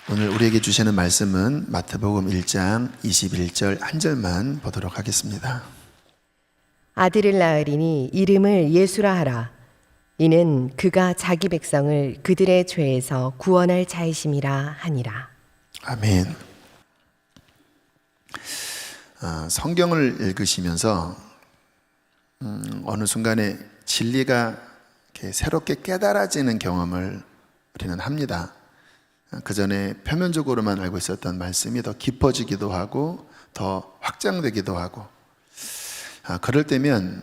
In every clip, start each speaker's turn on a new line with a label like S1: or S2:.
S1: 오늘 우리에게 주시는 말씀은 마태복음 1장 21절 한 절만 보도록 하겠습니다.
S2: 아들을 낳으리니 이름을 예수라 하라. 이는 그가 자기 백성을 그들의 죄에서 구원할 자이심이라 하니라.
S1: 아멘. 성경을 읽으시면서 어느 순간에 진리가 이렇게 새롭게 깨달아지는 경험을 우리는 합니다. 그 전에 표면적으로만 알고 있었던 말씀이 더 깊어지기도 하고 더 확장되기도 하고, 그럴 때면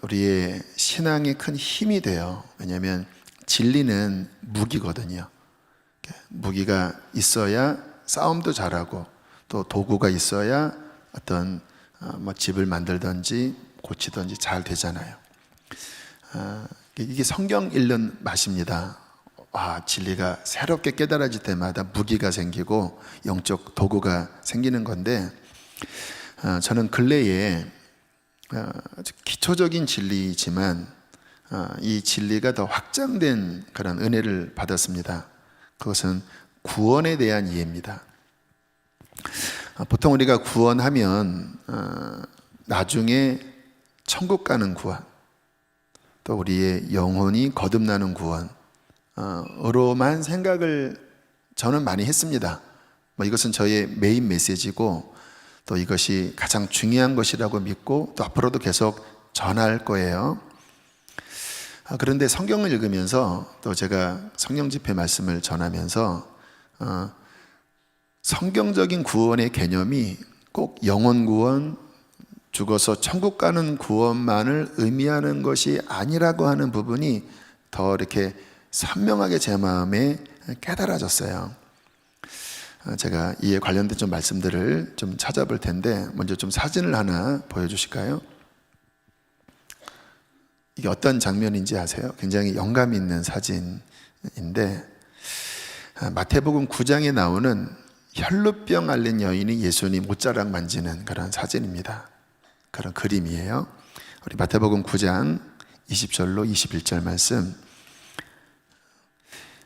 S1: 우리의 신앙에 큰 힘이 돼요. 왜냐하면 진리는 무기거든요. 무기가 있어야 싸움도 잘하고, 또 도구가 있어야 어떤 집을 만들든지 고치든지 잘 되잖아요. 이게 성경 읽는 맛입니다. 진리가 새롭게 깨달아질 때마다 무기가 생기고 영적 도구가 생기는 건데, 저는 근래에 아주 기초적인 진리이지만 이 진리가 더 확장된 그런 은혜를 받았습니다. 그것은 구원에 대한 이해입니다. 보통 우리가 구원하면 나중에 천국 가는 구원, 또 우리의 영혼이 거듭나는 구원 으로만 생각을 저는 많이 했습니다. 이것은 저의 메인 메시지고, 또 이것이 가장 중요한 것이라고 믿고 또 앞으로도 계속 전할 거예요. 그런데 성경을 읽으면서, 또 제가 성령 집회 말씀을 전하면서 성경적인 구원의 개념이 꼭 영혼 구원, 죽어서 천국 가는 구원만을 의미하는 것이 아니라고 하는 부분이 더 이렇게 선명하게 제 마음에 깨달아졌어요. 제가 이에 관련된 좀 말씀들을 좀 찾아볼 텐데, 먼저 좀 사진을 하나 보여주실까요? 이게 어떤 장면인지 아세요? 굉장히 영감 있는 사진인데, 마태복음 9장에 나오는 혈루병 앓는 여인이 예수님 옷자락 만지는 그런 사진입니다. 그런 그림이에요. 우리 마태복음 9장 20절로 21절 말씀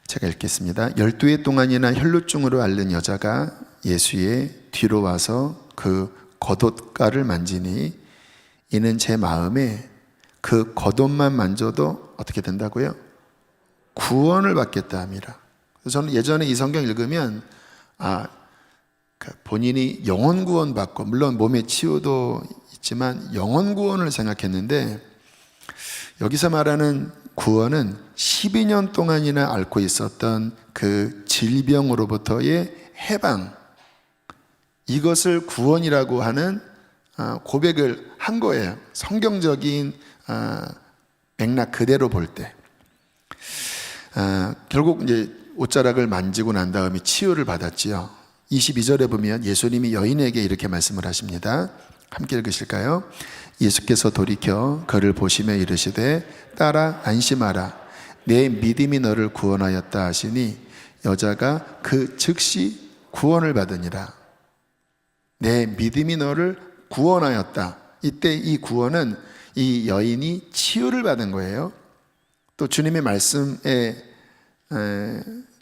S1: 제가 읽겠습니다. 12해 동안이나 혈루증으로 앓는 여자가 예수의 뒤로 와서 그 겉옷가를 만지니 이는 제 마음에 그 겉옷만 만져도 어떻게 된다고요? 구원을 받겠다 함이라. 그래서 저는 예전에 이 성경 읽으면 본인이 영혼 구원 받고, 물론 몸의 치유도 있지만 영혼 구원을 생각했는데, 여기서 말하는 구원은 12년 동안이나 앓고 있었던 그 질병으로부터의 해방, 이것을 구원이라고 하는 고백을 한 거예요. 성경적인 맥락 그대로 볼 때. 결국 이제 옷자락을 만지고 난 다음에 치유를 받았지요. 22절에 보면 예수님이 여인에게 이렇게 말씀을 하십니다. 함께 읽으실까요? 예수께서 돌이켜 그를 보시며 이르시되 딸아 안심하라, 내 믿음이 너를 구원하였다 하시니 여자가 그 즉시 구원을 받으니라. 내 믿음이 너를 구원하였다. 이때 이 구원은 이 여인이 치유를 받은 거예요. 또 주님의 말씀의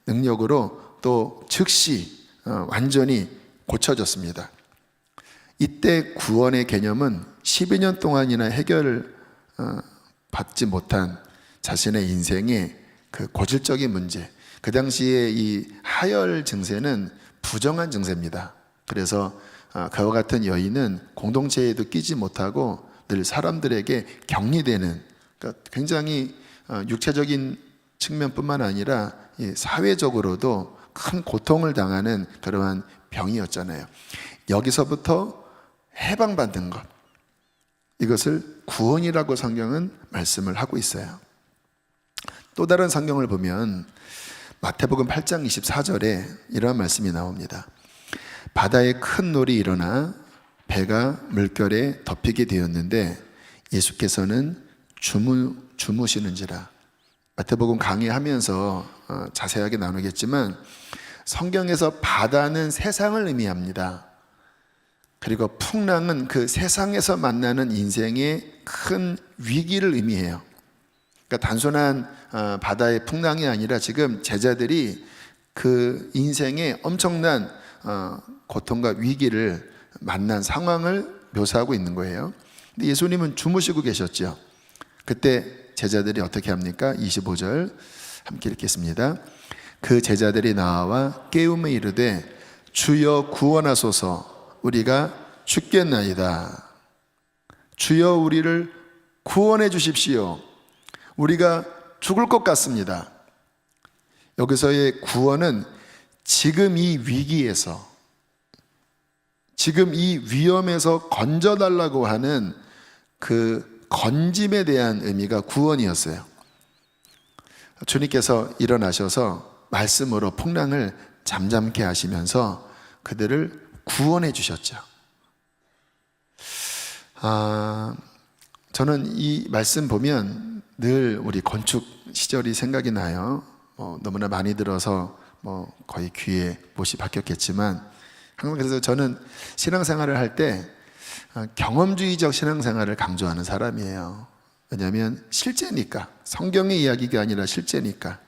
S1: 능력으로 또 즉시 완전히 고쳐졌습니다. 이때 구원의 개념은 12년 동안이나 해결을 받지 못한 자신의 인생의 그 고질적인 문제, 그 당시에 이 하열 증세는 부정한 증세입니다. 그래서 그와 같은 여인은 공동체에도 끼지 못하고 늘 사람들에게 격리되는, 그러니까 굉장히 육체적인 측면뿐만 아니라 사회적으로도 큰 고통을 당하는 그러한 병이었잖아요. 여기서부터 해방받는 것, 이것을 구원이라고 성경은 말씀을 하고 있어요. 또 다른 성경을 보면 마태복음 8장 24절에 이러한 말씀이 나옵니다. 바다에 큰 놀이 일어나 배가 물결에 덮이게 되었는데 예수께서는 주무시는지라. 마태복음 강의하면서 자세하게 나누겠지만, 성경에서 바다는 세상을 의미합니다. 그리고 풍랑은 그 세상에서 만나는 인생의 큰 위기를 의미해요. 그러니까 단순한 바다의 풍랑이 아니라 지금 제자들이 그 인생의 엄청난 고통과 위기를 만난 상황을 묘사하고 있는 거예요. 근데 예수님은 주무시고 계셨죠. 그때 제자들이 어떻게 합니까? 25절 함께 읽겠습니다. 그 제자들이 나와 깨우며 이르되 주여 구원하소서 우리가 죽겠나이다. 주여 우리를 구원해 주십시오. 우리가 죽을 것 같습니다. 여기서의 구원은 지금 이 위기에서, 지금 이 위험에서 건져달라고 하는 그 건짐에 대한 의미가 구원이었어요. 주님께서 일어나셔서 말씀으로 풍랑을 잠잠케 하시면서 그들을 구원해 주셨죠. 저는 이 말씀 보면 늘 우리 건축 시절이 생각이 나요. 너무나 많이 들어서 거의 귀에 못이 박혔겠지만, 항상 그래서 저는 신앙생활을 할 때 경험주의적 신앙생활을 강조하는 사람이에요. 왜냐하면 실제니까, 성경의 이야기가 아니라 실제니까.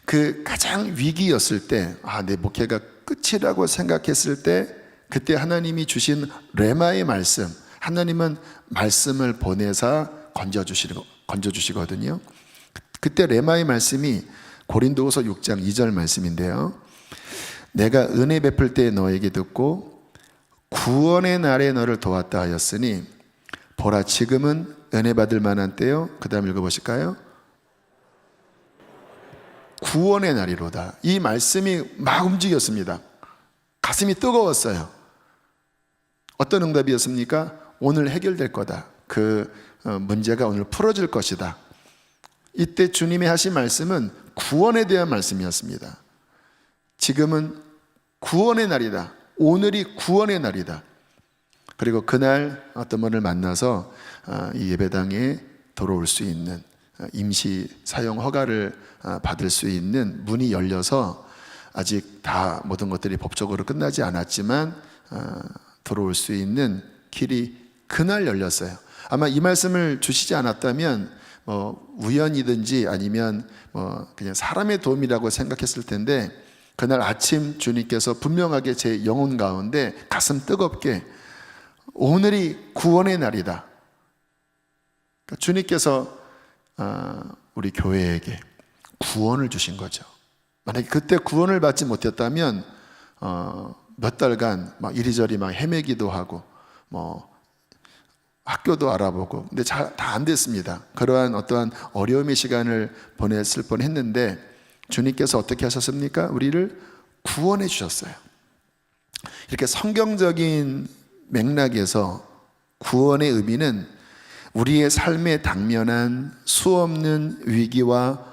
S1: 그 가장 위기였을 때, 내 목회가 끝이라고 생각했을 때, 그때 하나님이 주신 레마의 말씀, 하나님은 말씀을 보내사 건져주시거든요. 그때 레마의 말씀이 고린도후서 6장 2절 말씀인데요. 내가 은혜 베풀 때 너에게 듣고 구원의 날에 너를 도왔다 하였으니 보라 지금은 은혜 받을 만한 때요. 그 다음 읽어보실까요? 구원의 날이로다. 이 말씀이 막 움직였습니다. 가슴이 뜨거웠어요. 어떤 응답이었습니까? 오늘 해결될 거다. 그 문제가 오늘 풀어질 것이다. 이때 주님이 하신 말씀은 구원에 대한 말씀이었습니다. 지금은 구원의 날이다. 오늘이 구원의 날이다. 그리고 그날 어떤 분을 만나서 이 예배당에 들어올 수 있는 임시 사용 허가를 받을 수 있는 문이 열려서 아직 다 모든 것들이 법적으로 끝나지 않았지만 들어올 수 있는 길이 그날 열렸어요. 아마 이 말씀을 주시지 않았다면 우연이든지 아니면 그냥 사람의 도움이라고 생각했을 텐데, 그날 아침 주님께서 분명하게 제 영혼 가운데 가슴 뜨겁게 오늘이 구원의 날이다. 그러니까 주님께서 우리 교회에게 구원을 주신 거죠. 만약에 그때 구원을 받지 못했다면 몇 달간 막 이리저리 막 헤매기도 하고 학교도 알아보고, 근데 다 안 됐습니다. 그러한 어떠한 어려움의 시간을 보냈을 뻔했는데 주님께서 어떻게 하셨습니까? 우리를 구원해 주셨어요. 이렇게 성경적인 맥락에서 구원의 의미는 우리의 삶에 당면한 수없는 위기와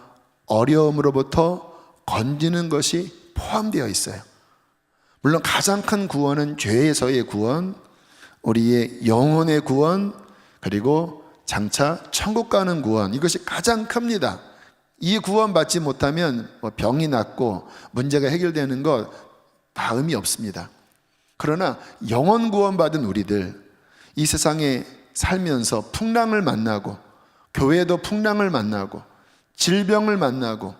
S1: 어려움으로부터 건지는 것이 포함되어 있어요. 물론 가장 큰 구원은 죄에서의 구원, 우리의 영혼의 구원, 그리고 장차 천국 가는 구원, 이것이 가장 큽니다. 이 구원 받지 못하면 병이 낫고 문제가 해결되는 것 다 의미 없습니다. 그러나 영혼 구원 받은 우리들, 이 세상에 살면서 풍랑을 만나고, 교회도 풍랑을 만나고, 질병을 만나고,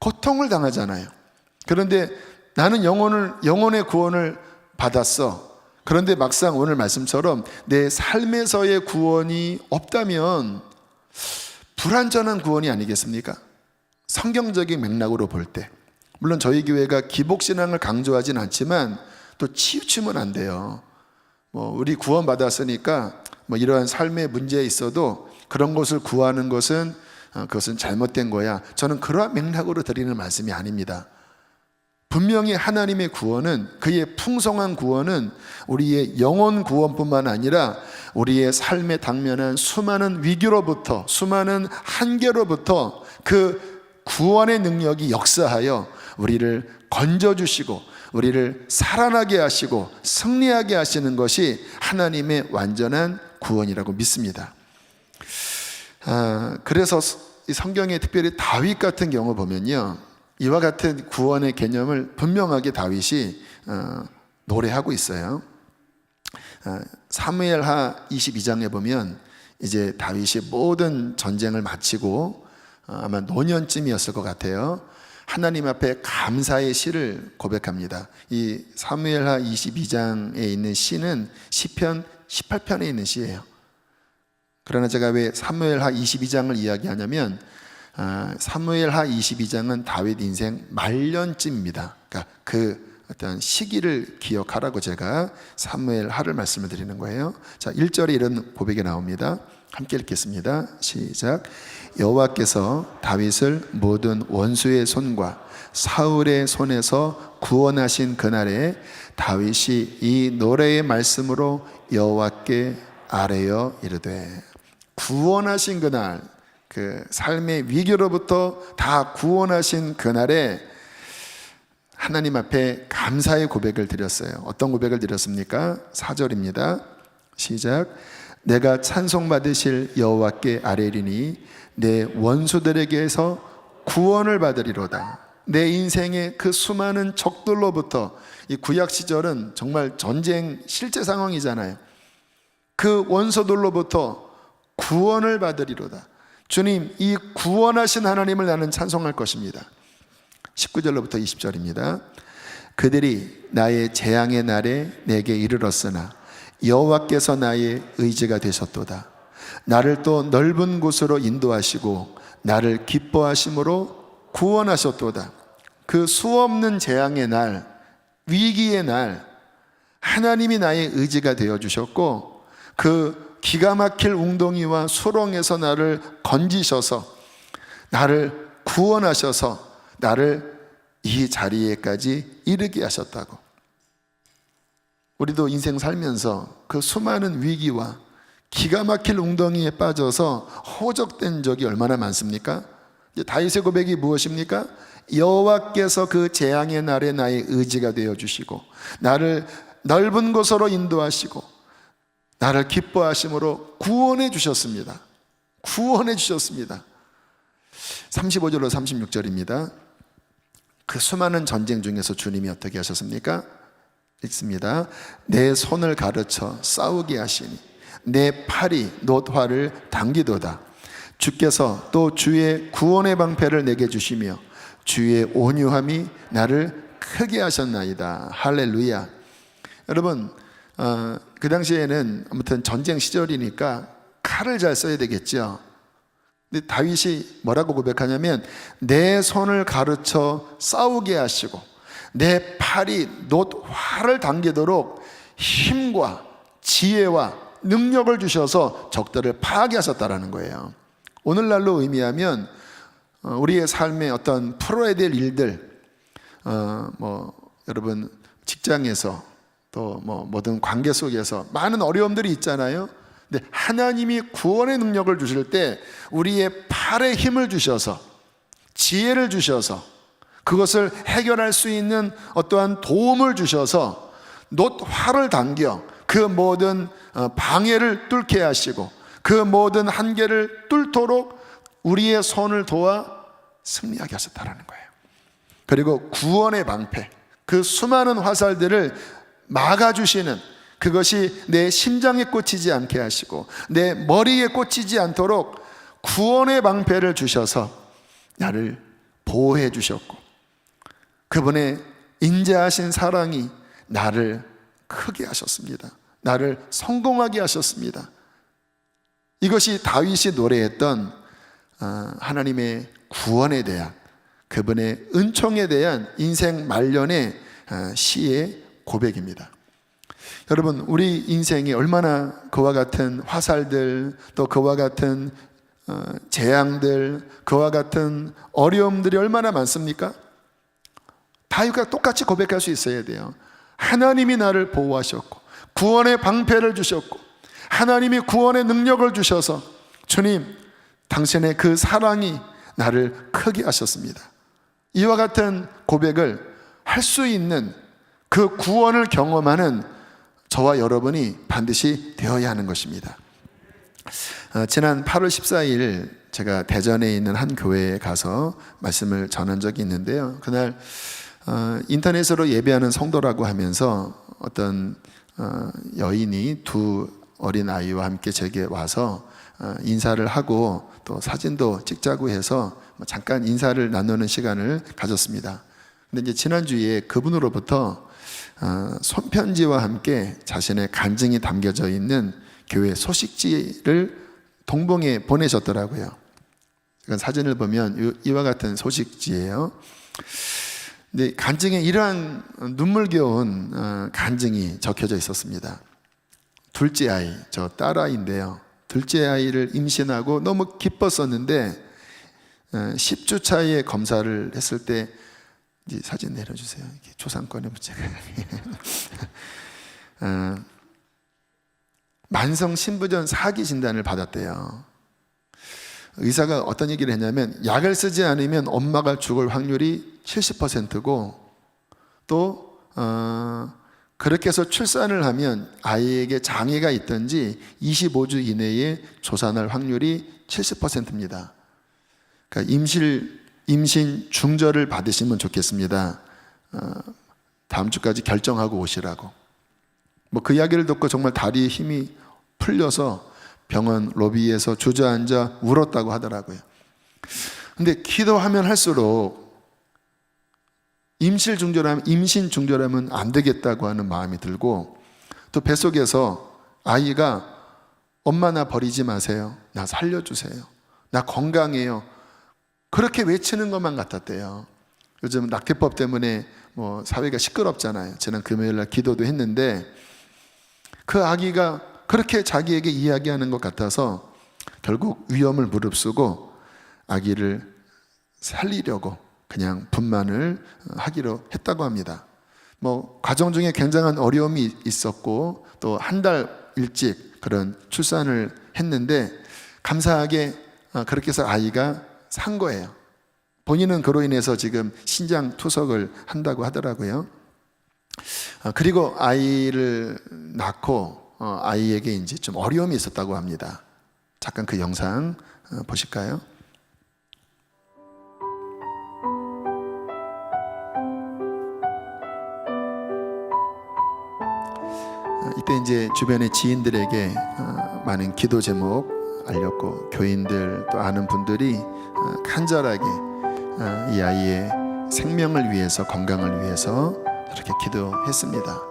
S1: 고통을 당하잖아요. 그런데 나는 영혼의 구원을 받았어. 그런데 막상 오늘 말씀처럼 내 삶에서의 구원이 없다면 불완전한 구원이 아니겠습니까? 성경적인 맥락으로 볼 때. 물론 저희 교회가 기복신앙을 강조하진 않지만 또 치우치면 안 돼요. 우리 구원 받았으니까 이러한 삶의 문제에 있어도 그런 것을 구하는 것은 그것은 잘못된 거야. 저는 그러한 맥락으로 드리는 말씀이 아닙니다. 분명히 하나님의 구원은, 그의 풍성한 구원은 우리의 영혼 구원뿐만 아니라 우리의 삶에 당면한 수많은 위기로부터, 수많은 한계로부터 그 구원의 능력이 역사하여 우리를 건져주시고 우리를 살아나게 하시고 승리하게 하시는 것이 하나님의 완전한 구원이라고 믿습니다. 그래서 이 성경에 특별히 다윗 같은 경우 보면요, 이와 같은 구원의 개념을 분명하게 다윗이 노래하고 있어요. 사무엘하 22장에 보면 이제 다윗이 모든 전쟁을 마치고 아마 노년쯤이었을 것 같아요. 하나님 앞에 감사의 시를 고백합니다. 이 사무엘하 22장에 있는 시는 시편 18편에 있는 시예요. 그러나 제가 왜 사무엘하 22장을 이야기하냐면 사무엘하 22장은 다윗 인생 말년쯤입니다. 그러니까 그 어떤 시기를 기억하라고 제가 사무엘하를 말씀을 드리는 거예요. 자, 1절에 이런 고백이 나옵니다. 함께 읽겠습니다. 시작. 여호와께서 다윗을 모든 원수의 손과 사울의 손에서 구원하신 그날에 다윗이 이 노래의 말씀으로 여호와께 아뢰어 이르되, 구원하신 그날, 그 삶의 위기로부터 다 구원하신 그날에 하나님 앞에 감사의 고백을 드렸어요. 어떤 고백을 드렸습니까? 4절입니다. 시작. 내가 찬송받으실 여호와께 아뢰리니 내 원수들에게서 구원을 받으리로다. 내 인생의 그 수많은 적들로부터, 이 구약 시절은 정말 전쟁 실제 상황이잖아요. 그 원수들로부터 구원을 받으리로다. 주님, 이 구원하신 하나님을 나는 찬송할 것입니다. 19절로부터 20절입니다. 그들이 나의 재앙의 날에 내게 이르렀으나 여호와께서 나의 의지가 되셨도다. 나를 또 넓은 곳으로 인도하시고 나를 기뻐하심으로 구원하셨도다. 그 수없는 재앙의 날, 위기의 날, 하나님이 나의 의지가 되어주셨고, 그 기가 막힐 웅덩이와 수렁에서 나를 건지셔서 나를 구원하셔서 나를 이 자리에까지 이르게 하셨다고. 우리도 인생 살면서 그 수많은 위기와 기가 막힐 웅덩이에 빠져서 허우적된 적이 얼마나 많습니까? 다윗의 고백이 무엇입니까? 여호와께서 그 재앙의 날에 나의 의지가 되어주시고 나를 넓은 곳으로 인도하시고 나를 기뻐하심으로 구원해 주셨습니다. 구원해 주셨습니다. 35절로 36절입니다. 그 수많은 전쟁 중에서 주님이 어떻게 하셨습니까? 읽습니다. 내 손을 가르쳐 싸우게 하시니 내 팔이 놋화를 당기도다. 주께서 또 주의 구원의 방패를 내게 주시며 주의 온유함이 나를 크게 하셨나이다. 할렐루야. 여러분, 그 당시에는 아무튼 전쟁 시절이니까 칼을 잘 써야 되겠죠. 근데 다윗이 뭐라고 고백하냐면 내 손을 가르쳐 싸우게 하시고 내 팔이 놋화를 당기도록 힘과 지혜와 능력을 주셔서 적들을 파괴하셨다라는 거예요. 오늘날로 의미하면 우리의 삶에 어떤 풀어야 될 일들, 여러분 직장에서 또 모든 관계 속에서 많은 어려움들이 있잖아요. 근데 하나님이 구원의 능력을 주실 때 우리의 팔에 힘을 주셔서 지혜를 주셔서 그것을 해결할 수 있는 어떠한 도움을 주셔서 놋화를 당겨 그 모든 방해를 뚫게 하시고 그 모든 한계를 뚫도록 우리의 손을 도와 승리하게 하셨다는 거예요. 그리고 구원의 방패, 그 수많은 화살들을 막아주시는, 그것이 내 심장에 꽂히지 않게 하시고 내 머리에 꽂히지 않도록 구원의 방패를 주셔서 나를 보호해 주셨고 그분의 인자하신 사랑이 나를 크게 하셨습니다. 나를 성공하게 하셨습니다. 이것이 다윗이 노래했던 하나님의 구원에 대한, 그분의 은총에 대한 인생 말년의 시의 고백입니다. 여러분, 우리 인생이 얼마나 그와 같은 화살들, 또 그와 같은 재앙들, 그와 같은 어려움들이 얼마나 많습니까? 다윗과 똑같이 고백할 수 있어야 돼요. 하나님이 나를 보호하셨고 구원의 방패를 주셨고 하나님이 구원의 능력을 주셔서 주님, 당신의 그 사랑이 나를 크게 하셨습니다. 이와 같은 고백을 할 수 있는 그 구원을 경험하는 저와 여러분이 반드시 되어야 하는 것입니다. 지난 8월 14일 제가 대전에 있는 한 교회에 가서 말씀을 전한 적이 있는데요. 그날 인터넷으로 예배하는 성도라고 하면서 어떤 여인이 두 어린 아이와 함께 제게 와서 인사를 하고 또 사진도 찍자고 해서 잠깐 인사를 나누는 시간을 가졌습니다. 근데 이제 지난주에 그분으로부터 손편지와 함께 자신의 간증이 담겨져 있는 교회 소식지를 동봉해 보내셨더라고요. 사진을 보면 이와 같은 소식지예요. 근데 간증에 이러한 눈물겨운 간증이 적혀져 있었습니다. 둘째 아이, 저 딸아이인데요. 둘째 아이를 임신하고 너무 기뻤었는데 10주 차에 검사를 했을 때, 이제 사진 내려주세요. 이렇게 초상권의 문제가 만성 신부전 사기 진단을 받았대요. 의사가 어떤 얘기를 했냐면 약을 쓰지 않으면 엄마가 죽을 확률이 70%고 또 그렇게 해서 출산을 하면 아이에게 장애가 있든지 25주 이내에 조산할 확률이 70%입니다. 그러니까 임신 중절을 받으시면 좋겠습니다. 다음 주까지 결정하고 오시라고. 그 이야기를 듣고 정말 다리에 힘이 풀려서 병원 로비에서 주저앉아 울었다고 하더라고요. 근데 기도하면 할수록 임신 중절하면 안 되겠다고 하는 마음이 들고, 또 뱃속에서 아이가 엄마 나 버리지 마세요. 나 살려주세요. 나 건강해요. 그렇게 외치는 것만 같았대요. 요즘 낙태법 때문에 사회가 시끄럽잖아요. 지난 금요일날 기도도 했는데 그 아기가 그렇게 자기에게 이야기하는 것 같아서 결국 위험을 무릅쓰고 아기를 살리려고 그냥 분만을 하기로 했다고 합니다. 과정 중에 굉장한 어려움이 있었고 또 한 달 일찍 그런 출산을 했는데 감사하게 그렇게 해서 아이가 산 거예요. 본인은 그로 인해서 지금 신장 투석을 한다고 하더라고요. 그리고 아이를 낳고 아이에게 이제 좀 어려움이 있었다고 합니다. 잠깐 그 영상 보실까요? 이때 이제 주변의 지인들에게 많은 기도 제목 알렸고 교인들 또 아는 분들이 간절하게 이 아이의 생명을 위해서, 건강을 위해서 그렇게 기도했습니다.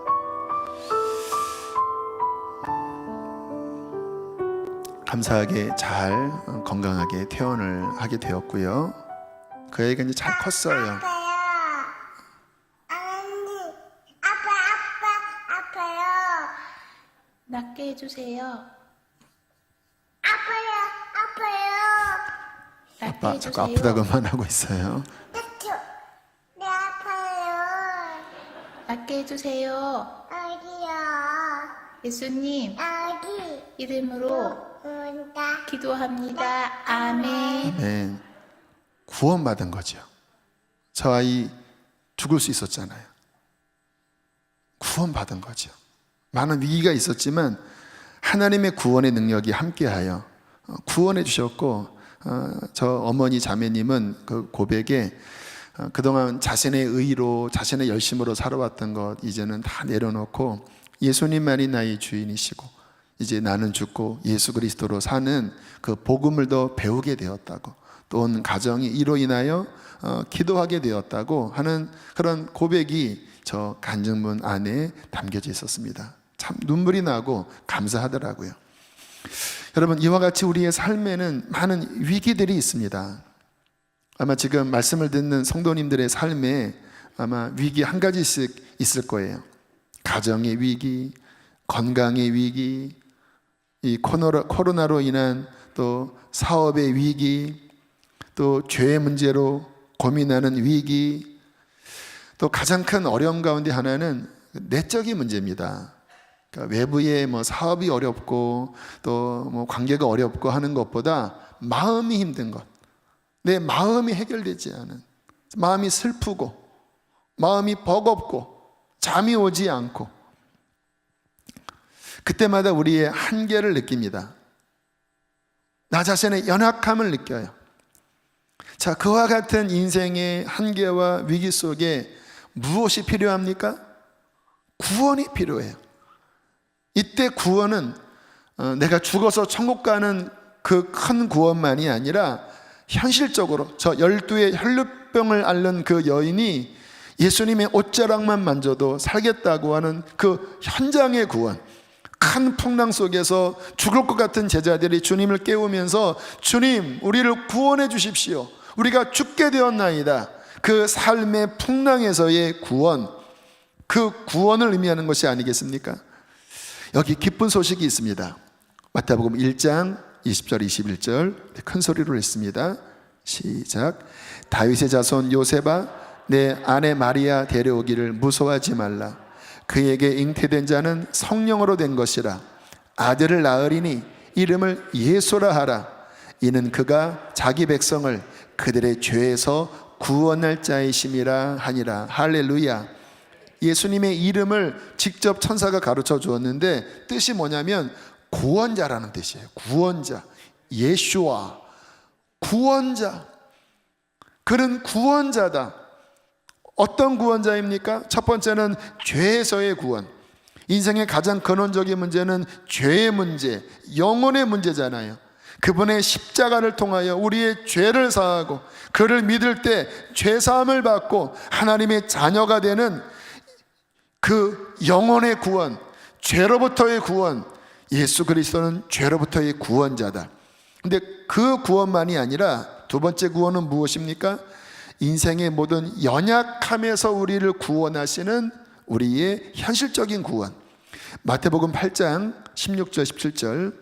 S1: 감사하게 잘 건강하게 퇴원을 하게 되었고요. 그 아이가 이제 잘 컸어요.
S3: 낫게 해주세요.
S1: 아빠 자꾸 아프다고만 하고 있어요.
S4: 네, 아파요.
S3: 낫게 해주세요.
S4: 어디요?
S3: 예수님
S4: 어디?
S3: 이름으로
S4: 온다.
S3: 기도합니다. 아멘.
S1: 네, 구원받은 거죠. 저 아이 죽을 수 있었잖아요. 구원받은 거죠. 많은 위기가 있었지만 하나님의 구원의 능력이 함께하여 구원해 주셨고, 저 어머니 자매님은 그 고백에 그동안 자신의 의로 자신의 열심으로 살아왔던 것 이제는 다 내려놓고 예수님만이 나의 주인이시고 이제 나는 죽고 예수 그리스도로 사는 그 복음을 더 배우게 되었다고, 또 온 가정이 이로 인하여 기도하게 되었다고 하는 그런 고백이 저 간증문 안에 담겨져 있었습니다. 참 눈물이 나고 감사하더라고요. 여러분, 이와 같이 우리의 삶에는 많은 위기들이 있습니다. 아마 지금 말씀을 듣는 성도님들의 삶에 아마 위기 한 가지씩 있을 거예요. 가정의 위기, 건강의 위기, 이 코로나로 인한 또 사업의 위기, 또 죄의 문제로 고민하는 위기, 또 가장 큰 어려움 가운데 하나는 내적인 문제입니다. 그러니까 외부의 사업이 어렵고 또 관계가 어렵고 하는 것보다 마음이 힘든 것, 내 마음이 해결되지 않은, 마음이 슬프고 마음이 버겁고 잠이 오지 않고, 그때마다 우리의 한계를 느낍니다. 나 자신의 연약함을 느껴요. 자, 그와 같은 인생의 한계와 위기 속에 무엇이 필요합니까? 구원이 필요해요. 이때 구원은 내가 죽어서 천국 가는 그 큰 구원만이 아니라 현실적으로 저 12의 혈루병을 앓는 그 여인이 예수님의 옷자락만 만져도 살겠다고 하는 그 현장의 구원, 큰 풍랑 속에서 죽을 것 같은 제자들이 주님을 깨우면서 주님, 우리를 구원해 주십시오. 우리가 죽게 되었나이다. 그 삶의 풍랑에서의 구원, 그 구원을 의미하는 것이 아니겠습니까? 여기 기쁜 소식이 있습니다. 마태복음 1장 20절 21절 큰 소리로 읽습니다. 시작. 다윗의 자손 요셉아, 내 아내 마리아 데려오기를 무서워하지 말라. 그에게 잉태된 자는 성령으로 된 것이라. 아들을 낳으리니 이름을 예수라 하라. 이는 그가 자기 백성을 그들의 죄에서 구원할 자이심이라 하니라. 할렐루야. 예수님의 이름을 직접 천사가 가르쳐 주었는데 뜻이 뭐냐면 구원자라는 뜻이에요. 구원자, 예수와 구원자. 그는 구원자다. 어떤 구원자입니까? 첫 번째는 죄에서의 구원. 인생의 가장 근원적인 문제는 죄의 문제, 영혼의 문제잖아요. 그분의 십자가를 통하여 우리의 죄를 사하고 그를 믿을 때 죄사함을 받고 하나님의 자녀가 되는 그 영혼의 구원, 죄로부터의 구원. 예수 그리스도는 죄로부터의 구원자다. 근데 그 구원만이 아니라 두 번째 구원은 무엇입니까? 인생의 모든 연약함에서 우리를 구원하시는 우리의 현실적인 구원. 마태복음 8장 16절 17절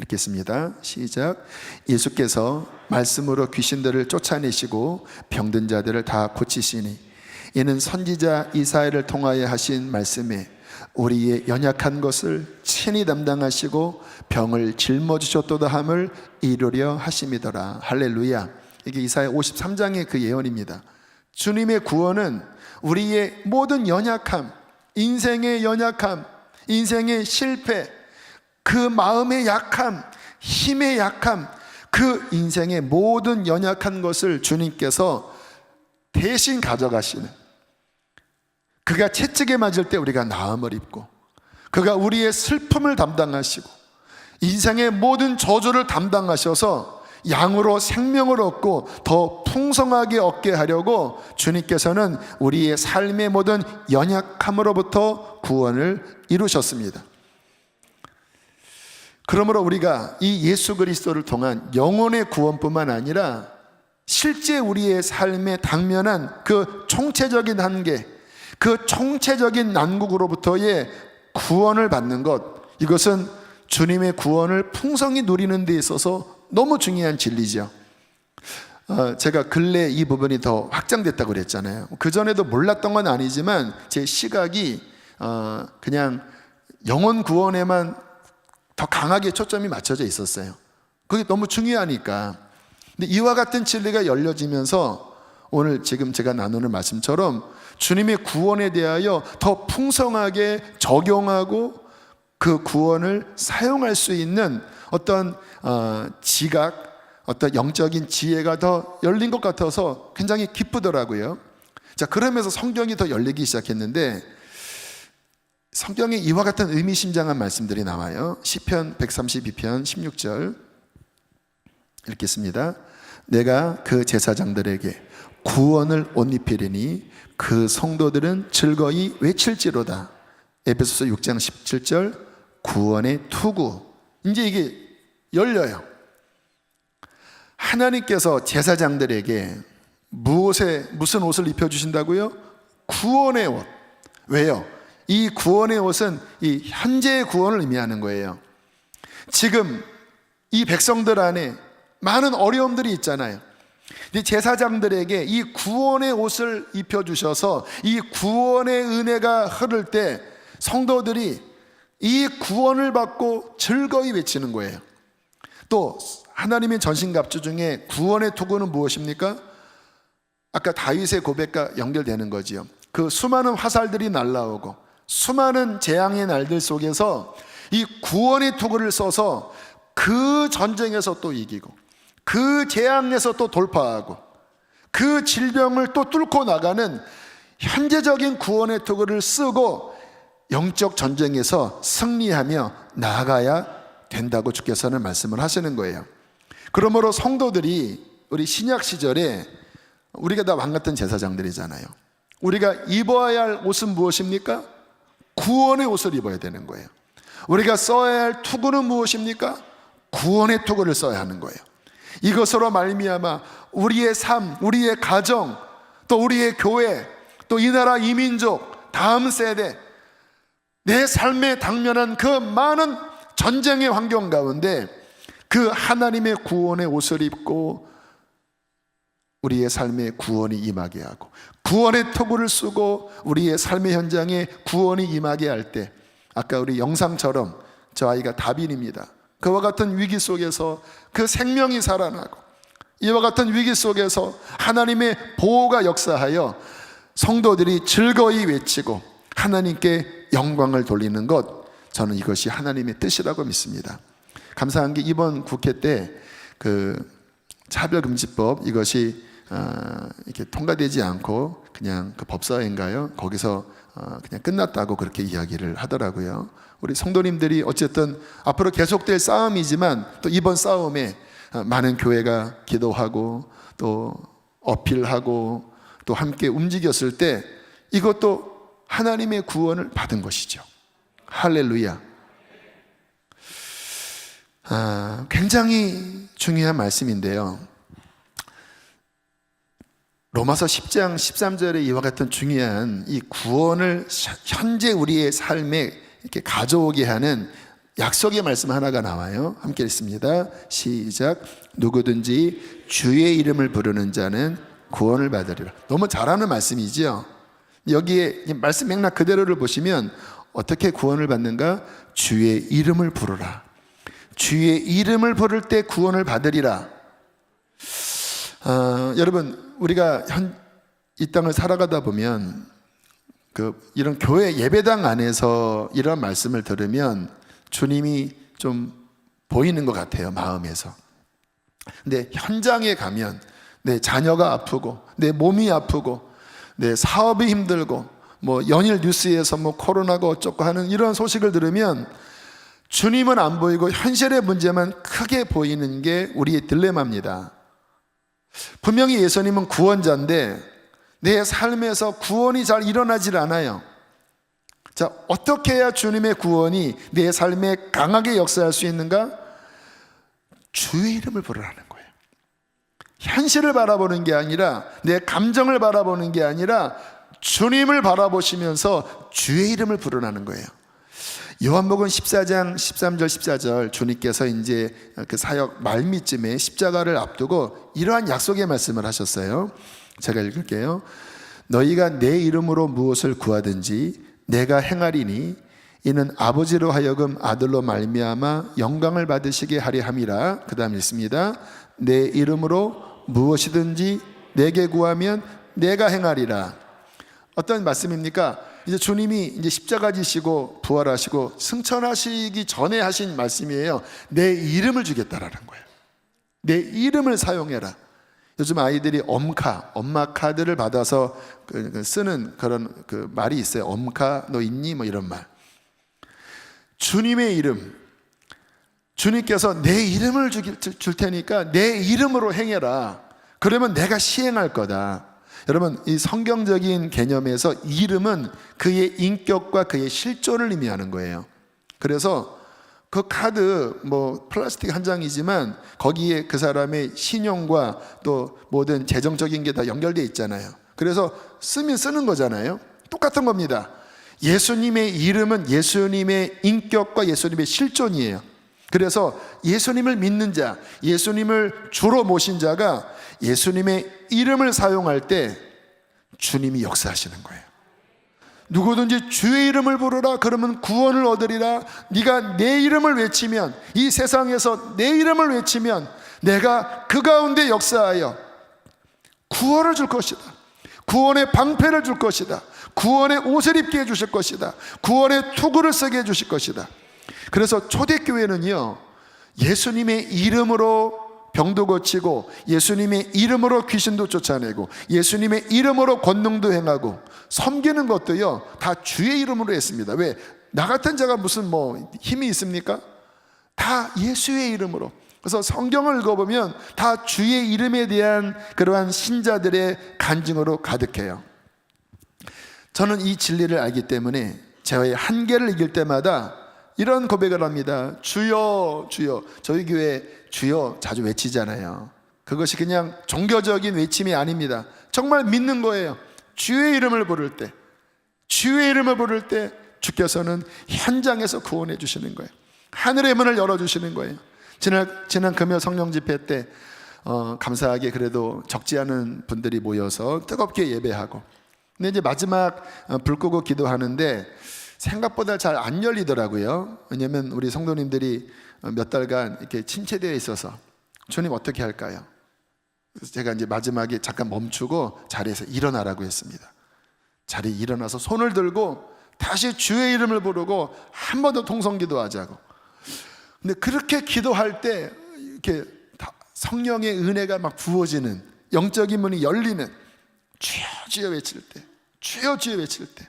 S1: 읽겠습니다. 시작. 예수께서 말씀으로 귀신들을 쫓아내시고 병든 자들을 다 고치시니 이는 선지자 이사야를 통하여 하신 말씀에 우리의 연약한 것을 친히 담당하시고 병을 짊어지셨도다 함을 이루려 하심이더라. 할렐루야. 이게 이사야 53장의 그 예언입니다. 주님의 구원은 우리의 모든 연약함, 인생의 연약함, 인생의 실패, 그 마음의 약함, 힘의 약함, 그 인생의 모든 연약한 것을 주님께서 대신 가져가시는, 그가 채찍에 맞을 때 우리가 나음을 입고, 그가 우리의 슬픔을 담당하시고 인생의 모든 저주를 담당하셔서 양으로 생명을 얻고 더 풍성하게 얻게 하려고 주님께서는 우리의 삶의 모든 연약함으로부터 구원을 이루셨습니다. 그러므로 우리가 이 예수 그리스도를 통한 영혼의 구원뿐만 아니라 실제 우리의 삶에 당면한 그 총체적인 한계, 그 총체적인 난국으로부터의 구원을 받는 것, 이것은 주님의 구원을 풍성히 누리는 데 있어서 너무 중요한 진리죠. 제가 근래 이 부분이 더 확장됐다고 그랬잖아요. 그전에도 몰랐던 건 아니지만 제 시각이 그냥 영혼 구원에만 더 강하게 초점이 맞춰져 있었어요. 그게 너무 중요하니까. 근데 이와 같은 진리가 열려지면서 오늘 지금 제가 나누는 말씀처럼 주님의 구원에 대하여 더 풍성하게 적용하고 그 구원을 사용할 수 있는 어떤 지각, 어떤 영적인 지혜가 더 열린 것 같아서 굉장히 기쁘더라고요. 자, 그러면서 성경이 더 열리기 시작했는데 성경에 이와 같은 의미심장한 말씀들이 나와요. 시편 132편 16절 읽겠습니다. 내가 그 제사장들에게 구원을 옷 입히리니 그 성도들은 즐거이 외칠지로다. 에베소서 6장 17절 구원의 투구. 이제 이게 열려요. 하나님께서 제사장들에게 무슨 옷을 입혀주신다고요? 구원의 옷. 왜요? 이 구원의 옷은 이 현재의 구원을 의미하는 거예요. 지금 이 백성들 안에 많은 어려움들이 있잖아요. 제사장들에게 이 구원의 옷을 입혀주셔서 이 구원의 은혜가 흐를 때 성도들이 이 구원을 받고 즐거이 외치는 거예요. 또 하나님의 전신갑주 중에 구원의 투구는 무엇입니까? 아까 다윗의 고백과 연결되는 거지요. 그 수많은 화살들이 날라오고 수많은 재앙의 날들 속에서 이 구원의 투구를 써서 그 전쟁에서 또 이기고 그 재앙에서 또 돌파하고 그 질병을 또 뚫고 나가는 현재적인 구원의 투구를 쓰고 영적 전쟁에서 승리하며 나아가야 된다고 주께서는 말씀을 하시는 거예요. 그러므로 성도들이 우리 신약 시절에 우리가 다 왕같은 제사장들이잖아요. 우리가 입어야 할 옷은 무엇입니까? 구원의 옷을 입어야 되는 거예요. 우리가 써야 할 투구는 무엇입니까? 구원의 투구를 써야 하는 거예요. 이것으로 말미암아 우리의 삶, 우리의 가정, 또 우리의 교회, 또 이 나라 이 민족, 다음 세대, 내 삶에 당면한 그 많은 전쟁의 환경 가운데 그 하나님의 구원의 옷을 입고 우리의 삶에 구원이 임하게 하고, 구원의 토구를 쓰고 우리의 삶의 현장에 구원이 임하게 할 때, 아까 우리 영상처럼 저 아이가 다빈입니다. 그와 같은 위기 속에서 그 생명이 살아나고, 이와 같은 위기 속에서 하나님의 보호가 역사하여 성도들이 즐거이 외치고 하나님께 영광을 돌리는 것, 저는 이것이 하나님의 뜻이라고 믿습니다. 감사한 게 이번 국회 때 그 차별금지법 이것이 이렇게 통과되지 않고 그냥 그 법사위인가요? 거기서 그냥 끝났다고 그렇게 이야기를 하더라고요. 우리 성도님들이 어쨌든 앞으로 계속될 싸움이지만 또 이번 싸움에 많은 교회가 기도하고 또 어필하고 또 함께 움직였을 때 이것도 하나님의 구원을 받은 것이죠. 할렐루야. 굉장히 중요한 말씀인데요. 로마서 10장 13절에 이와 같은 중요한 이 구원을 현재 우리의 삶에 이렇게 가져오게 하는 약속의 말씀 하나가 나와요. 함께 읽습니다. 시작. 누구든지 주의 이름을 부르는 자는 구원을 받으리라. 너무 잘하는 말씀이죠. 여기에 말씀 맥락 그대로를 보시면 어떻게 구원을 받는가? 주의 이름을 부르라. 주의 이름을 부를 때 구원을 받으리라. 여러분, 우리가 이 땅을 살아가다 보면 이런 교회 예배당 안에서 이런 말씀을 들으면 주님이 좀 보이는 것 같아요, 마음에서. 근데 현장에 가면 내 자녀가 아프고 내 몸이 아프고 내 사업이 힘들고 뭐 연일 뉴스에서 뭐 코로나가 어쩌고 하는 이런 소식을 들으면 주님은 안 보이고 현실의 문제만 크게 보이는 게 우리의 딜레마입니다. 분명히 예수님은 구원자인데 내 삶에서 구원이 잘 일어나질 않아요. 자, 어떻게 해야 주님의 구원이 내 삶에 강하게 역사할 수 있는가? 주의 이름을 부르라는 거예요. 현실을 바라보는 게 아니라, 내 감정을 바라보는 게 아니라 주님을 바라보시면서 주의 이름을 부르라는 거예요. 요한복음 14장 13절 14절 주님께서 이제 그 사역 말미쯤에 십자가를 앞두고 이러한 약속의 말씀을 하셨어요. 제가 읽을게요. 너희가 내 이름으로 무엇을 구하든지 내가 행하리니 이는 아버지로 하여금 아들로 말미암아 영광을 받으시게 하려 함이라. 그 다음 읽습니다. 내 이름으로 무엇이든지 내게 구하면 내가 행하리라. 어떤 말씀입니까? 이제 주님이 이제 십자가 지시고 부활하시고 승천하시기 전에 하신 말씀이에요. 내 이름을 주겠다라는 거예요. 내 이름을 사용해라. 요즘 아이들이 엄마 카드를 받아서 쓰는 그런 그 말이 있어요. 엄카 너 있니? 뭐 이런 말. 주님의 이름, 주님께서 내 이름을 줄 테니까 내 이름으로 행해라. 그러면 내가 시행할 거다. 여러분, 이 성경적인 개념에서 이름은 그의 인격과 그의 실존을 의미하는 거예요. 그래서 그 카드 뭐 플라스틱 한 장이지만 거기에 그 사람의 신용과 또 모든 재정적인 게 다 연결되어 있잖아요. 그래서 쓰면 쓰는 거잖아요. 똑같은 겁니다. 예수님의 이름은 예수님의 인격과 예수님의 실존이에요. 그래서 예수님을 믿는 자, 예수님을 주로 모신 자가 예수님의 이름을 사용할 때 주님이 역사하시는 거예요. 누구든지 주의 이름을 부르라 그러면 구원을 얻으리라. 네가 내 이름을 외치면, 이 세상에서 내 이름을 외치면 내가 그 가운데 역사하여 구원을 줄 것이다. 구원의 방패를 줄 것이다. 구원의 옷을 입게 해주실 것이다. 구원의 투구를 쓰게 해주실 것이다. 그래서 초대교회는요, 예수님의 이름으로 병도 고치고 예수님의 이름으로 귀신도 쫓아내고 예수님의 이름으로 권능도 행하고 섬기는 것도요 다 주의 이름으로 했습니다. 왜? 나 같은 자가 무슨 뭐 힘이 있습니까? 다 예수의 이름으로. 그래서 성경을 읽어보면 다 주의 이름에 대한 그러한 신자들의 간증으로 가득해요. 저는 이 진리를 알기 때문에 저의 한계를 이길 때마다 이런 고백을 합니다. 주여 주여. 저희 교회 주여 자주 외치잖아요. 그것이 그냥 종교적인 외침이 아닙니다. 정말 믿는 거예요. 주의 이름을 부를 때, 주의 이름을 부를 때 주께서는 현장에서 구원해 주시는 거예요. 하늘의 문을 열어주시는 거예요. 지난 금요 성령 집회 때 감사하게 그래도 적지 않은 분들이 모여서 뜨겁게 예배하고, 근데 이제 마지막 불 끄고 기도하는데 생각보다 잘 안 열리더라고요. 왜냐하면 우리 성도님들이 몇 달간 이렇게 침체되어 있어서 주님 어떻게 할까요? 그래서 제가 이제 마지막에 잠깐 멈추고 자리에서 일어나라고 했습니다. 자리에 일어나서 손을 들고 다시 주의 이름을 부르고 한 번 더 통성기도하자고. 근데 그렇게 기도할 때 이렇게 성령의 은혜가 막 부어지는, 영적인 문이 열리는, 주여 주여 외칠 때, 주여 주여 외칠 때,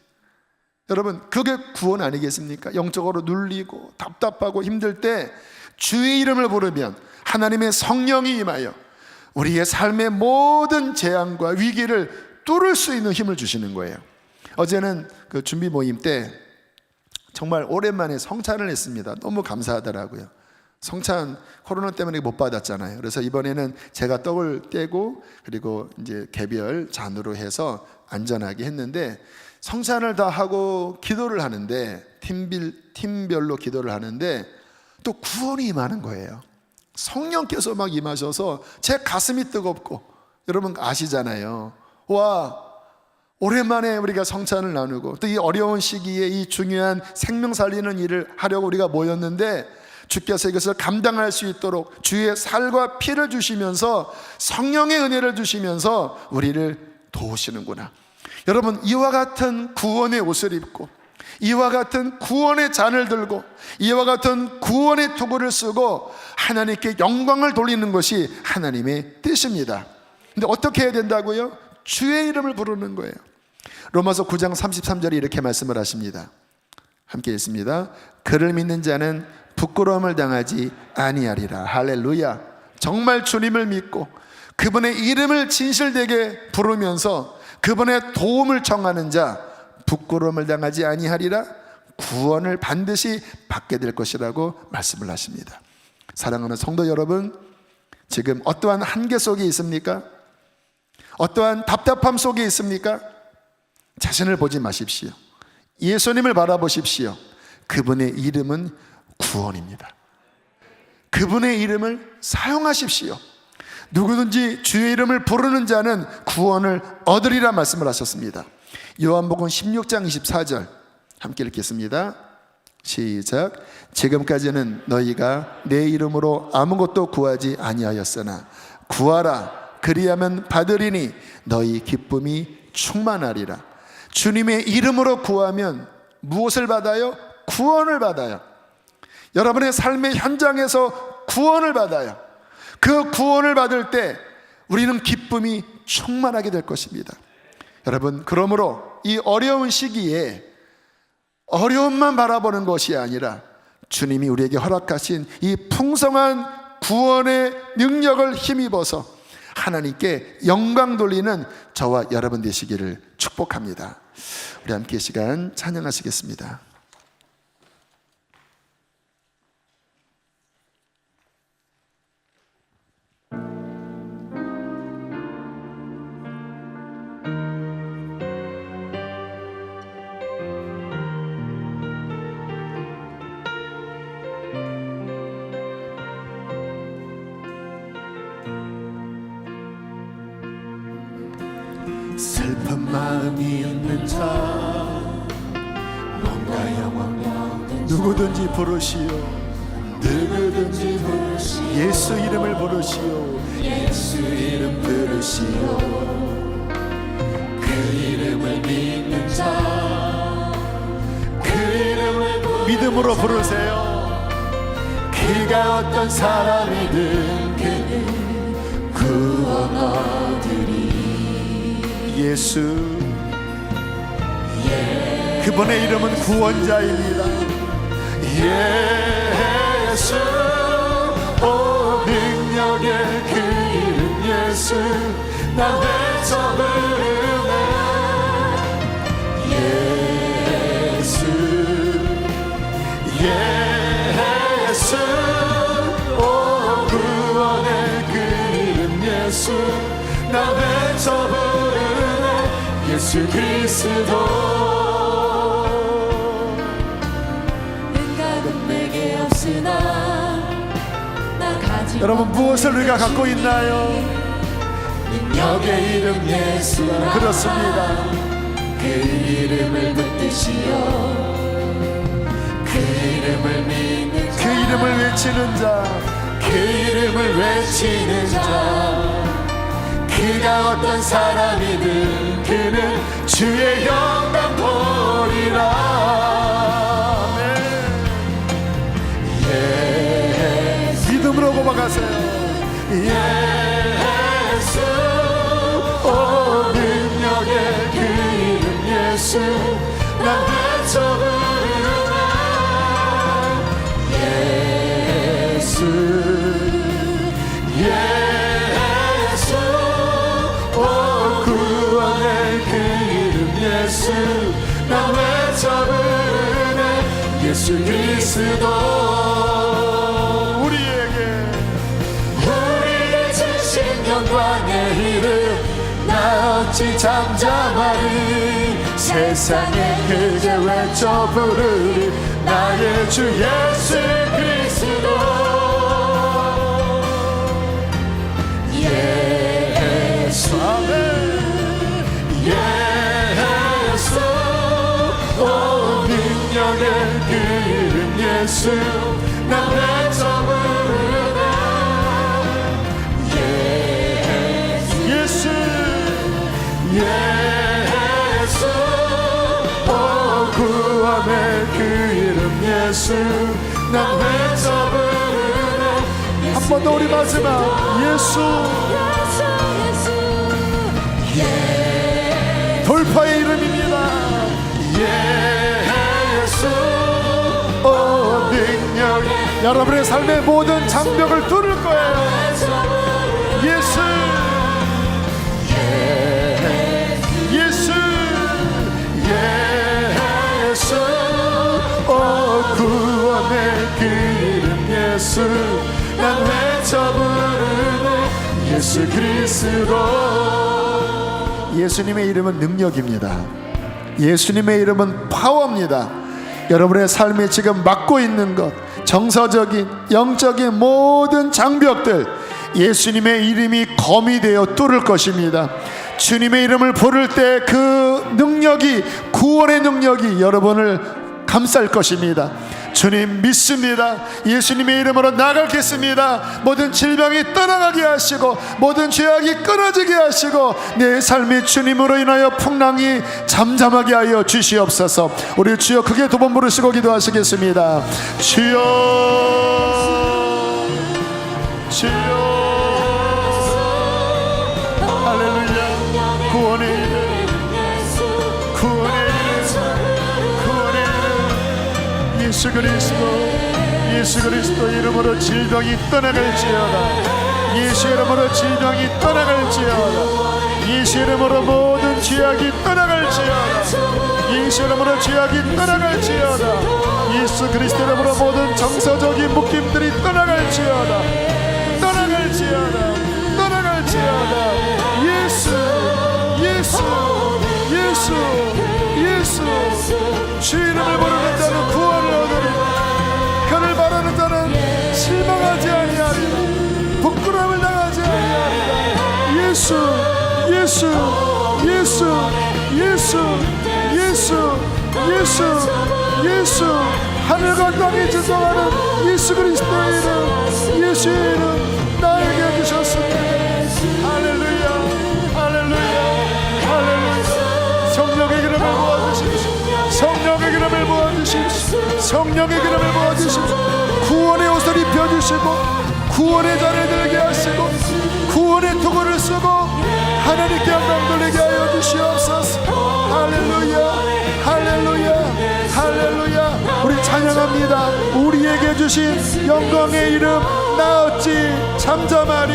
S1: 여러분 그게 구원 아니겠습니까? 영적으로 눌리고 답답하고 힘들 때 주의 이름을 부르면 하나님의 성령이 임하여 우리의 삶의 모든 재앙과 위기를 뚫을 수 있는 힘을 주시는 거예요. 어제는 그 준비 모임 때 정말 오랜만에 성찬을 했습니다. 너무 감사하더라고요. 성찬 코로나 때문에 못 받았잖아요. 그래서 이번에는 제가 떡을 떼고 그리고 이제 개별 잔으로 해서 안전하게 했는데, 성찬을 다 하고 기도를 하는데 팀별로 기도를 하는데 또 구원이 임하는 거예요. 성령께서 막 임하셔서 제 가슴이 뜨겁고, 여러분 아시잖아요. 와, 오랜만에 우리가 성찬을 나누고 또 이 어려운 시기에 이 중요한 생명 살리는 일을 하려고 우리가 모였는데 주께서 이것을 감당할 수 있도록 주의 살과 피를 주시면서 성령의 은혜를 주시면서 우리를 도우시는구나. 여러분 이와 같은 구원의 옷을 입고 이와 같은 구원의 잔을 들고 이와 같은 구원의 투구를 쓰고 하나님께 영광을 돌리는 것이 하나님의 뜻입니다. 근데 어떻게 해야 된다고요? 주의 이름을 부르는 거예요. 로마서 9장 33절에 이렇게 말씀을 하십니다. 함께 읽습니다. 그를 믿는 자는 부끄러움을 당하지 아니하리라. 할렐루야. 정말 주님을 믿고 그분의 이름을 진실되게 부르면서 그분의 도움을 청하는 자 부끄러움을 당하지 아니하리라. 구원을 반드시 받게 될 것이라고 말씀을 하십니다. 사랑하는 성도 여러분, 지금 어떠한 한계 속에 있습니까? 어떠한 답답함 속에 있습니까? 자신을 보지 마십시오. 예수님을 바라보십시오. 그분의 이름은 구원입니다. 그분의 이름을 사용하십시오. 누구든지 주의 이름을 부르는 자는 구원을 얻으리라 말씀을 하셨습니다. 요한복음 16장 24절 함께 읽겠습니다. 시작. 지금까지는 너희가 내 이름으로 아무것도 구하지 아니하였으나 구하라 그리하면 받으리니 너희 기쁨이 충만하리라. 주님의 이름으로 구하면 무엇을 받아요? 구원을 받아요. 여러분의 삶의 현장에서 구원을 받아요. 그 구원을 받을 때 우리는 기쁨이 충만하게 될 것입니다. 여러분, 그러므로 이 어려운 시기에 어려움만 바라보는 것이 아니라 주님이 우리에게 허락하신 이 풍성한 구원의 능력을 힘입어서 하나님께 영광 돌리는 저와 여러분 되시기를 축복합니다. 우리 함께 시간 찬양하시겠습니다. 슬픈 마음이 있는 자 뭔가 영원 누구든지 부르시오. 누구든지 부르시오. 예수 이름을 부르시오. 예수 이름 부르시오. 그 이름을 믿는 자 그 이름을 믿음으로 부르세요. 그가 어떤 사람이든 그는 구원 얻으리. 예수, 그분의 이름은 구원자입니다. 예수 오 능력의 그 이름 예수 나 외쳐 부르네 예수 예수 오 구원의 그 이름 예수 나 외쳐 부르네 예수 그리스도
S5: 능각은 내게 없으나 나 가진
S1: 여러분 무엇을 우리가 갖고 있나요?
S5: 능력의 이름 예수
S1: 그렇습니다.
S5: 그 이름을 붙드시어 그 이름을 믿는
S1: 그 이름을 외치는 자,
S5: 그 이름을 외치는 자 그가 어떤 사람이든
S1: 그는 주의 영광 보리라. 네. 믿음으로 고백하세요. 예수 오 능력의 그 이름 예수 난 외쳐 부르네 예수 예수 오 구원의 그 이름 예수 난 외쳐 부르네 예수 그리스도 우리에게 주신 영광의 이름 나 어찌 잠잠하리 세상에 크게 외쳐 부르리 나의 주 예수 그리스도 예수 예수 오 능력의 그 이름 예수 나 외쳐 부르네 예수 예수 오 구원의 그 이름 예수 난 외쳐 부르네 한 번 더 우리 마지막 예수 돌파의 이름입니다 예수 오 능력 여러분의 삶의 모든 장벽을 뚫을 거예요 예수 예수 예수 오 구원의 그 이름 예수 난 외쳐 부르네 예수 그리스도 예수님의 이름은 능력입니다 예수님의 이름은 파워입니다 여러분의 삶에 지금 맡고 있는 것 정서적인 영적인 모든 장벽들 예수님의 이름이 검이 되어 뚫을 것입니다 주님의 이름을 부를 때 그 능력이 구원의 능력이 여러분을 감쌀 것입니다 주님 믿습니다 예수님의 이름으로 나가겠습니다 모든 질병이 떠나가게 하시고 모든 죄악이 끊어지게 하시고 내 삶이 주님으로 인하여 풍랑이 잠잠하게 하여 주시옵소서 우리 주여 크게 두 번 부르시고 기도하시겠습니다 주여 주여 할렐루야 구원의 이름 구원의 이름 구원의 이름 예수 그리스도 이름으로 질병이 떠나갈지어다 예수 이름으로 질병이 떠나갈지어다 예수 이름으로 모든 죄악이 떠나갈지어다 예수 이름으로 죄악이 떠나갈지어다 예수 그리스도 이름으로 모든 정서적인 묶임들이 떠나갈지어다 떠나갈지어다 떠나갈지어다 예수 예수 예수 예수 주 이름을 부르는 자는 구원을 얻으리라 그를 바라는 자는 실망하지 아니하리라 부끄러움을 당하지 아니하리라 예수 예수 예수 예수 예수 예수 예수 하늘과 땅이 지성하는 예수 그리스도의 이름 예수의 이름 나에게 주셨습니다 할렐루야 할렐루야 할렐루야 성령의 기름을 부어주십시오 성령의 기름을 부어주십시오 성령의 기름을 부어주십시오 구원의 옷을 입혀주시고 구원의 잔을 들게 하시고 구원의 도구를 쓰고 하나님께 영광 돌리게 하여 주시옵소서 할렐루야 할렐루야 할렐루야 우리 찬양하고 찬양합니다. 우리에게 주신 영광의 이름 나 어찌 잠잠하리.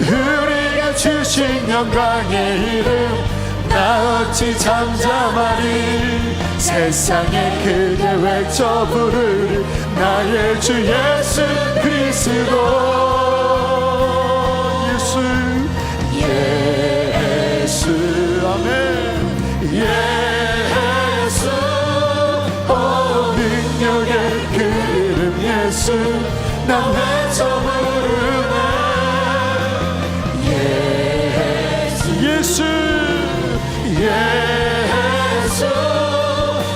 S5: 우리가 주신 영광의 이름 나 어찌 잠잠하리. 세상에 크게 외쳐 부르리 나의 주 예수 그리스도.
S1: 예수
S5: 예수 아멘. 예수 오 능력의 그 이름 예수 난 외쳐 부르네.
S1: 예수
S5: 예수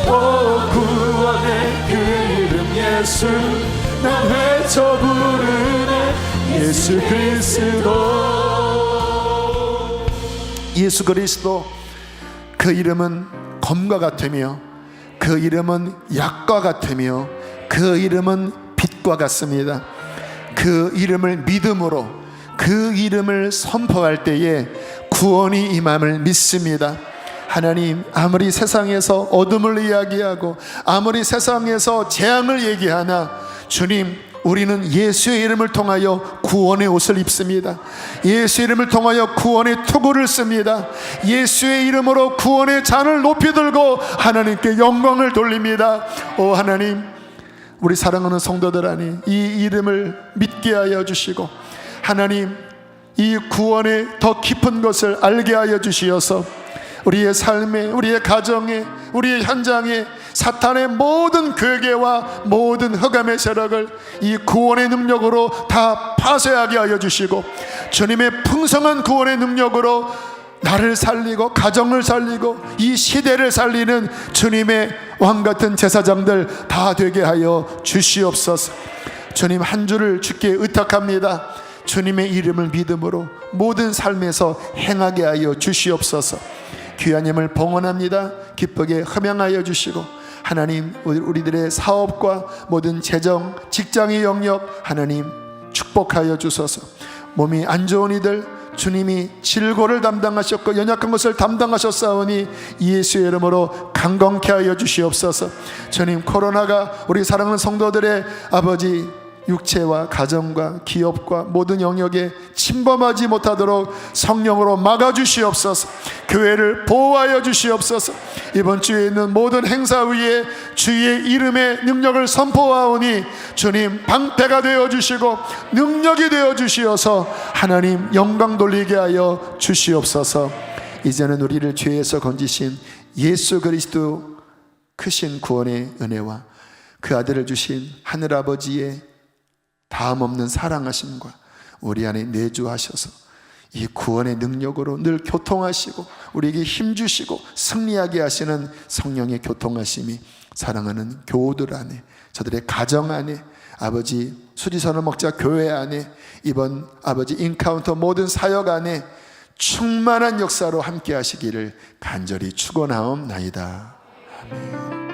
S5: 오 구원의 그 이름 예수 난 외쳐 부르네. 예수 그리스도.
S1: 예수 그리스도 그 이름은 검과 같으며 그 이름은 약과 같으며 그 이름은 빛과 같습니다. 그 이름을 믿음으로 그 이름을 선포할 때에 구원이 임함을 믿습니다. 하나님, 아무리 세상에서 어둠을 이야기하고 아무리 세상에서 재앙을 얘기하나 주님, 우리는 예수의 이름을 통하여 구원의 옷을 입습니다. 예수의 이름을 통하여 구원의 투구를 씁니다. 예수의 이름으로 구원의 잔을 높이 들고 하나님께 영광을 돌립니다. 오 하나님, 우리 사랑하는 성도들 안에 이 이름을 믿게 하여 주시고 하나님, 이 구원의 더 깊은 것을 알게 하여 주시어서 우리의 삶에, 우리의 가정에, 우리의 현장에 사탄의 모든 괴계와 모든 흑암의 세력을 이 구원의 능력으로 다 파쇄하게 하여 주시고 주님의 풍성한 구원의 능력으로 나를 살리고 가정을 살리고 이 시대를 살리는 주님의 왕같은 제사장들 다 되게 하여 주시옵소서. 주님, 한 주를 주께 의탁합니다. 주님의 이름을 믿음으로 모든 삶에서 행하게 하여 주시옵소서. 귀한 힘을 봉헌합니다. 기쁘게 흠양하여 주시고 하나님, 우리들의 사업과 모든 재정, 직장의 영역 하나님 축복하여 주소서. 몸이 안 좋은 이들 주님이 질고를 담당하셨고 연약한 것을 담당하셨사오니 예수의 이름으로 강건케 하여 주시옵소서. 주님, 코로나가 우리 사랑하는 성도들의 아버지 육체와 가정과 기업과 모든 영역에 침범하지 못하도록 성령으로 막아주시옵소서. 교회를 보호하여 주시옵소서. 이번 주에 있는 모든 행사 위에 주의 이름의 능력을 선포하오니 주님, 방패가 되어주시고 능력이 되어주시어서 하나님 영광 돌리게 하여 주시옵소서. 이제는 우리를 죄에서 건지신 예수 그리스도 크신 구원의 은혜와 그 아들을 주신 하늘아버지의 다음 없는 사랑하심과 우리 안에 내주하셔서 이 구원의 능력으로 늘 교통하시고 우리에게 힘주시고 승리하게 하시는 성령의 교통하심이 사랑하는 교우들 안에, 저들의 가정 안에, 아버지 수지선을 먹자 교회 안에, 이번 아버지 인카운터 모든 사역 안에 충만한 역사로 함께 하시기를 간절히 축원하옵나이다. 아멘.